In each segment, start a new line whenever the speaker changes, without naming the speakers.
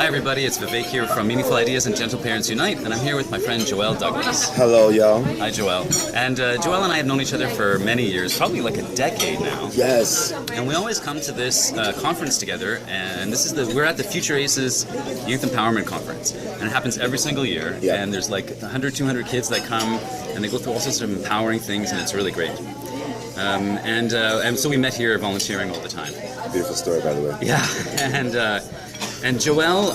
everybody, it's Vivek here from Meaningful Ideas and Gentle Parents Unite, and I'm here with my friend Joel Douglas.
Hello, y'all.
Hi, Joel. And Joel and I have known each other for many years, probably like a decade now.
Yes.
And we always come to this conference together, and we're at the Future Aces Youth Empowerment Conference, and it happens every single year.
Yeah.
And there's like 100, 200 kids that come, and they go through all sorts of empowering things, and it's really great. And so we met here volunteering all the time.
Beautiful story, by the way.
Yeah, and Joel,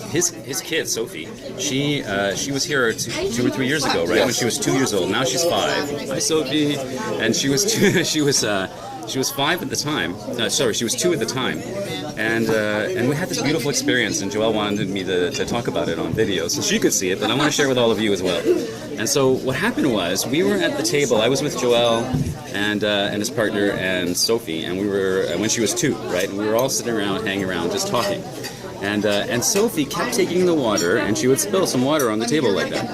his kid Sophie, she was here two or 3 years ago, right? When she was 2 years old. Now she's 5. Hi, Sophie. And she was 5 at the time. She was 2 at the time. And we had this beautiful experience, and Joelle wanted me to talk about it on video so she could see it, but I want to share with all of you as well. And so what happened was, we were at the table. I was with Joelle and his partner and Sophie, and we were when she was 2, right? And we were all sitting around, hanging around, just talking. And Sophie kept taking the water, and she would spill some water on the table like that.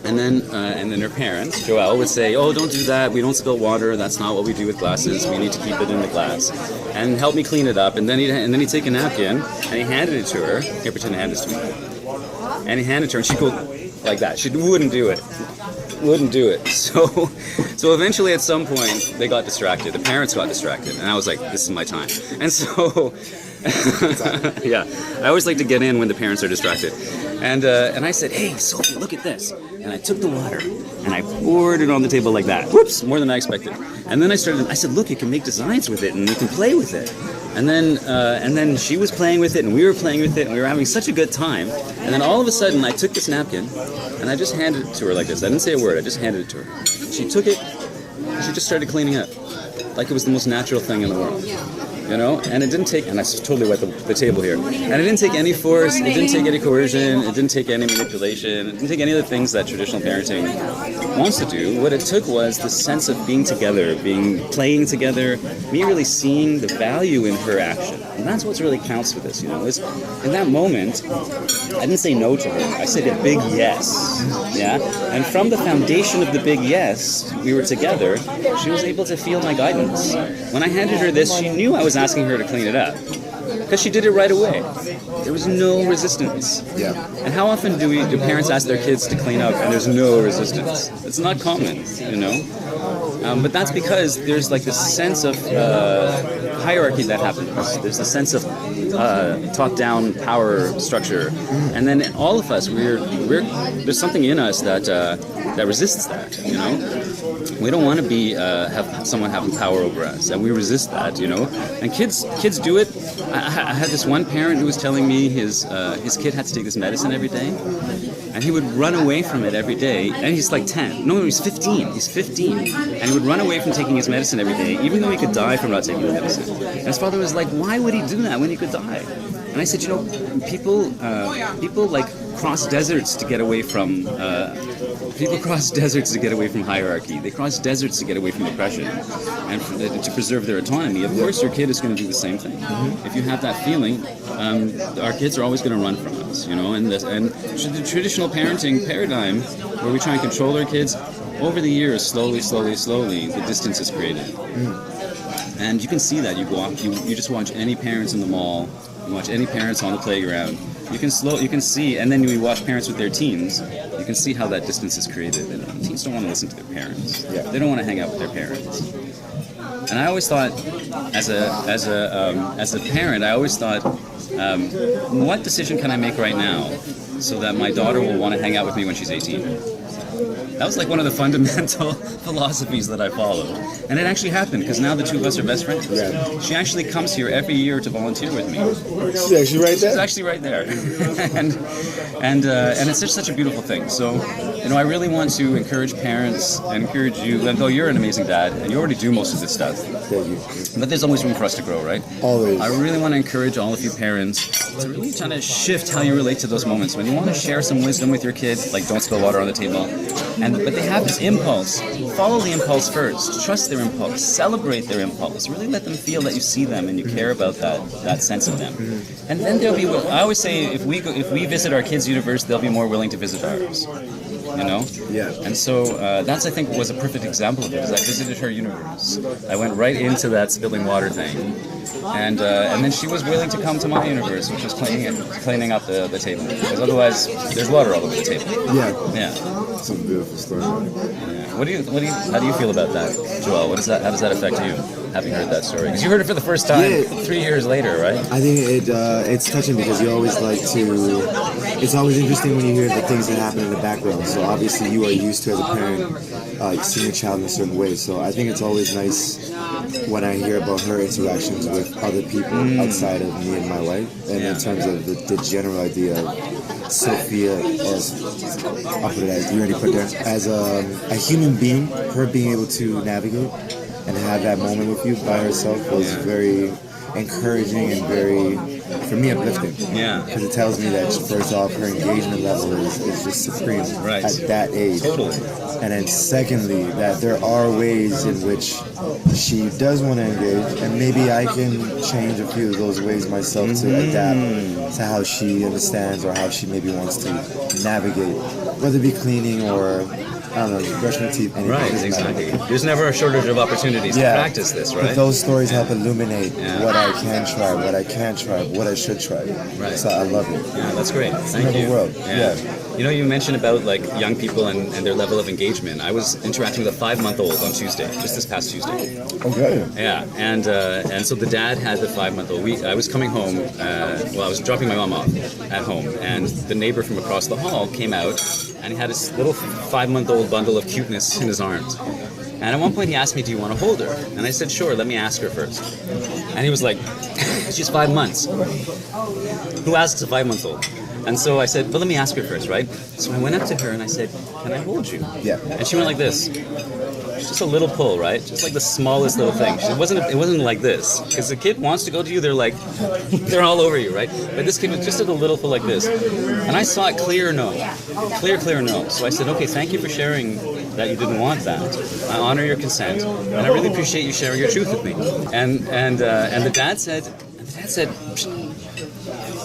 And then her parents, Joelle, would say, "Oh, don't do that. We don't spill water. That's not what we do with glasses. We need to keep it in the glass." And help me clean it up. And then he'd take a napkin and he handed it to her. Here, pretend to hand this to me. And he handed it to her, and she'd go like that. She wouldn't do it. So eventually, at some point, they got distracted. The parents got distracted, and I was like, "This is my time." And so, yeah, I always like to get in when the parents are distracted. And I said, "Hey, Sophie, look at this." And I took the water and I poured it on the table like that. Whoops, more than I expected. And then I said, "Look, you can make designs with it and you can play with it." And then she was playing with it and we were playing with it and we were having such a good time. And then all of a sudden I took this napkin and I just handed it to her like this. I didn't say a word, I just handed it to her. She took it and she just started cleaning up like it was the most natural thing in the world. You know, and it didn't take, and I totally wet the table here, and it didn't take any force, it didn't take any coercion, it didn't take any manipulation, it didn't take any of the things that traditional parenting wants to do. What it took was the sense of being together, playing together, me really seeing the value in her action. And that's what really counts for this, you know, is in that moment, I didn't say no to her, I said a big yes, yeah? And from the foundation of the big yes, we were together, she was able to feel my guidance. When I handed her this, she knew I was asking her to clean it up because she did it right away. There was no resistance.
Yeah.
And how often do parents ask their kids to clean up and there's no resistance? It's not common, you know. But that's because there's like this sense of hierarchy that happens. There's a sense of top-down power structure, and then all of us, there's something in us that resists that, you know. We don't want to have someone having power over us, and we resist that, you know. And kids do it. I had this one parent who was telling me his kid had to take this medicine every day, and he would run away from it every day. And he's like 10. No, he's 15. He's 15, and he would run away from taking his medicine every day, even though he could die from not taking the medicine. And his father was like, "Why would he do that when he could die?" And I said, "You know, people like cross deserts to get away from hierarchy. They cross deserts to get away from oppression and to preserve their autonomy. Of course, your kid is going to do the same thing. Mm-hmm. If you have that feeling, our kids are always going to run from us, you know. And the traditional parenting paradigm, where we try and control our kids, over the years, slowly, the distance is created. Mm. And you can see that. You just watch any parents in the mall. You watch any parents on the playground. You can see, and then you watch parents with their teens. You can see how that distance is created. And teens don't want to listen to their parents. Yeah. They don't want to hang out with their parents. And I always thought, as a parent, I always thought, what decision can I make right now so that my daughter will want to hang out with me when she's 18? That was like one of the fundamental philosophies that I followed. And it actually happened, because now the two of us are best friends. Yeah. She actually comes here every year to volunteer with me.
She's actually right there?
She's actually right there. and it's just such a beautiful thing. So, you know, I really want to encourage parents and encourage you, though you're an amazing dad, and you already do most of this stuff.
Thank you.
But there's always room for us to grow, right?
Always.
I really want to encourage all of you parents to really try to shift how you relate to those moments. When you want to share some wisdom with your kid, like don't spill water on the table, but they have this impulse. Follow the impulse first. Trust their impulse. Celebrate their impulse. Really let them feel that you see them and you care about that sense of them. And then they'll be. I always say, if we visit our kids' universe, they'll be more willing to visit ours. you know?
Yeah.
And so that's, I think, was a perfect example of it, because I visited her universe. I went right into that spilling water thing. And then she was willing to come to my universe, which was cleaning up the table. Because otherwise, there's water all over the table.
Yeah.
Yeah.
It's a beautiful story.
Yeah. How do you feel about that, Joel? How does that affect you, having heard that story? Because you heard it for the first time 3 years later, right?
I think it's touching because you always like to. It's always interesting when you hear the things that happen in the background. So obviously you are used to, as a parent, seeing your child in a certain way. So I think it's always nice when I hear about her interactions with other people outside of me and my wife, and in terms of the general idea of Sophia, or I'll put it as you already put there, as a human being, her being able to navigate and have that moment with you by herself was very encouraging and very, for me, uplifting.
Yeah.
Because it tells me that, first off, her engagement level is just supreme at that age.
Totally.
And then secondly, that there are ways in which she does want to engage, and maybe I can change a few of those ways myself to adapt to how she understands or how she maybe wants to navigate, whether it be cleaning or, I don't know, brushing teeth. Anything.
Right, exactly. There's never a shortage of opportunities to practice this, right?
But those stories help illuminate what I can try, what I can't try, what I should try. Right. So I love it.
Yeah, that's great. Thank
Another
you.
world.
Yeah. You know, you mentioned about like young people and their level of engagement. I was interacting with a 5-month-old on Tuesday, just this past Tuesday.
Okay.
Yeah, and so the dad had the 5-month-old. I was coming home. I was dropping my mom off at home, and the neighbor from across the hall came out, and he had his little 5-month-old bundle of cuteness in his arms. And at one point he asked me, "Do you want to hold her?" And I said, "Sure, let me ask her first." And he was like, "She's 5 months. Who asks a 5-month-old?" And so I said, "But let me ask her first, right?" So I went up to her and I said, "Can I hold you?"
Yeah.
And she went like this. Just a little pull, right? Just like the smallest little thing. It wasn't like this, because the kid wants to go to you. They're like, they're all over you, right? But this kid was just a little pull like this, and I saw it clear no. So I said, "Okay, thank you for sharing that you didn't want that. I honor your consent, and I really appreciate you sharing your truth with me." And the dad said,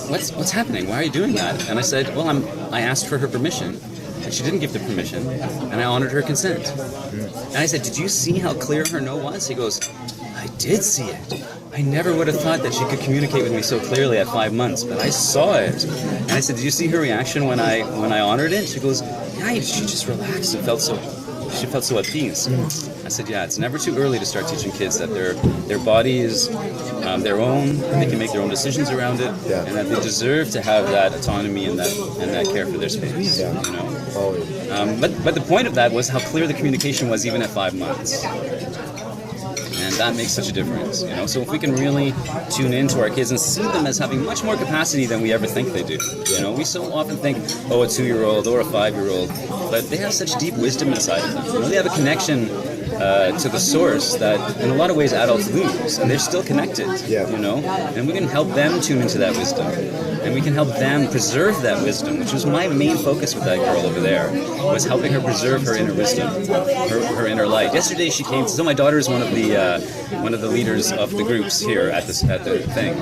What's happening? Why are you doing that? And I said, "Well, I asked for her permission. And she didn't give the permission, and I honored her consent." And I said, "Did you see how clear her no was?" He goes, "I did see it. I never would have thought that she could communicate with me so clearly at 5 months, but I saw it." And I said, "Did you see her reaction when I honored it?" She goes, "Yeah, she just relaxed and felt so at peace." I said, "Yeah, it's never too early to start teaching kids that their body is their own, they can make their own decisions around it, and that they deserve to have that autonomy and that care for their space."
Yeah.
You know. But the point of that was how clear the communication was even at 5 months. And that makes such a difference, you know. So if we can really tune into our kids and see them as having much more capacity than we ever think they do, you know. We so often think, oh, a 2-year-old or a 5-year-old, but they have such deep wisdom inside of them. You know, they have a connection to the source that in a lot of ways adults lose, and they're still connected, you know. And we can help them tune into that wisdom, and we can help them preserve that wisdom, which was my main focus with that girl over there, was helping her preserve her inner wisdom, her inner light. Yesterday she came. So my daughter is one of the leaders of the groups here at the thing,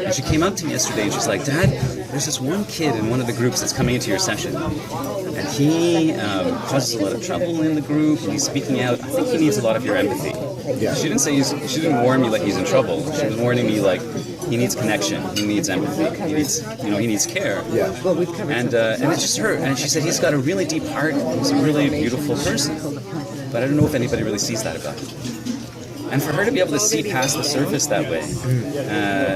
and she came up to me yesterday and she's like, "Dad, there's this one kid in one of the groups that's coming into your session, and he causes a lot of trouble in the group, and he's speaking out. I think he needs a lot of your empathy."
Yeah.
She didn't warn me like he's in trouble. She was warning me like he needs connection, he needs empathy, he needs care.
Yeah.
And it's just her. And she said he's got a really deep heart. He's a really beautiful person, but I don't know if anybody really sees that about him. And for her to be able to see past the surface that way,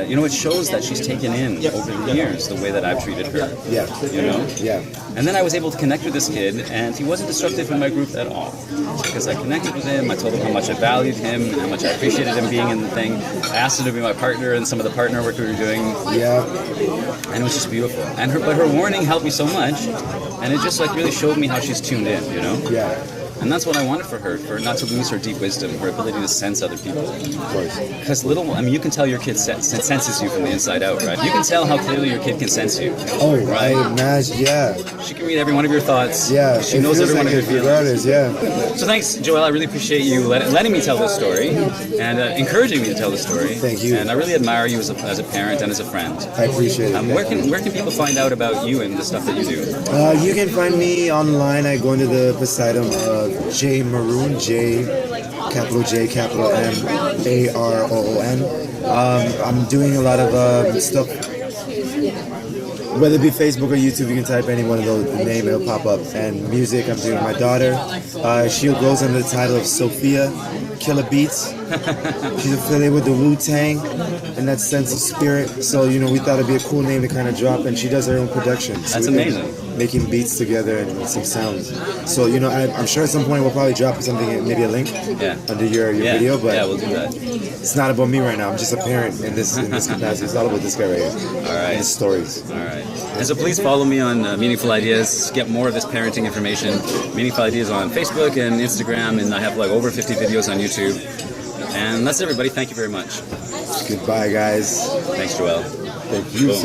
you know, it shows that she's taken in over the years the way that I've treated her.
Yeah.
You know?
Yeah.
And then I was able to connect with this kid, and he wasn't destructive in my group at all. Because I connected with him, I told him how much I valued him, how much I appreciated him being in the thing. I asked him to be my partner in some of the partner work we were doing.
Yeah.
And it was just beautiful. But her warning helped me so much, and it just like really showed me how she's tuned in, you know?
Yeah.
And that's what I wanted for her, for not to lose her deep wisdom, her ability to sense other people.
Of course.
Because you can tell your kid senses you from the inside out, right? You can tell how clearly your kid can sense you.
Oh,
right?
I imagine, yeah.
She can read every one of your thoughts.
Yeah,
She knows every one of your feelings.
regardless, yeah.
So thanks, Joel. I really appreciate you letting me tell this story and encouraging me to tell this story.
Thank you.
And I really admire you as a parent and as a friend.
I appreciate it.
Where can people find out about you and the stuff that you do?
You can find me online. I go into the Poseidon J Maroon, J, capital M, AROON. I'm doing a lot of stuff. Whether it be Facebook or YouTube, you can type any one of those name, it'll pop up. And music, I'm doing my daughter. She goes under the title of Sophia Killer Beats. She's affiliated with the Wu-Tang and that sense of spirit. So, we thought it'd be a cool name to kind of drop. And she does her own production. So
That's amazing.
Making beats together and some sounds. So, I'm sure at some point we'll probably drop something, maybe a link under your video. But
yeah, we'll do that.
it's not about me right now. I'm just a parent in this capacity. It's all about this guy right here.
All right.
And his stories.
All right. And so please follow me on Meaningful Ideas. Get more of this parenting information. Meaningful Ideas on Facebook and Instagram, and I have like over 50 videos on YouTube. And that's everybody. Thank you very much.
Goodbye, guys.
Thanks, Joel.
Thank you.
Boom.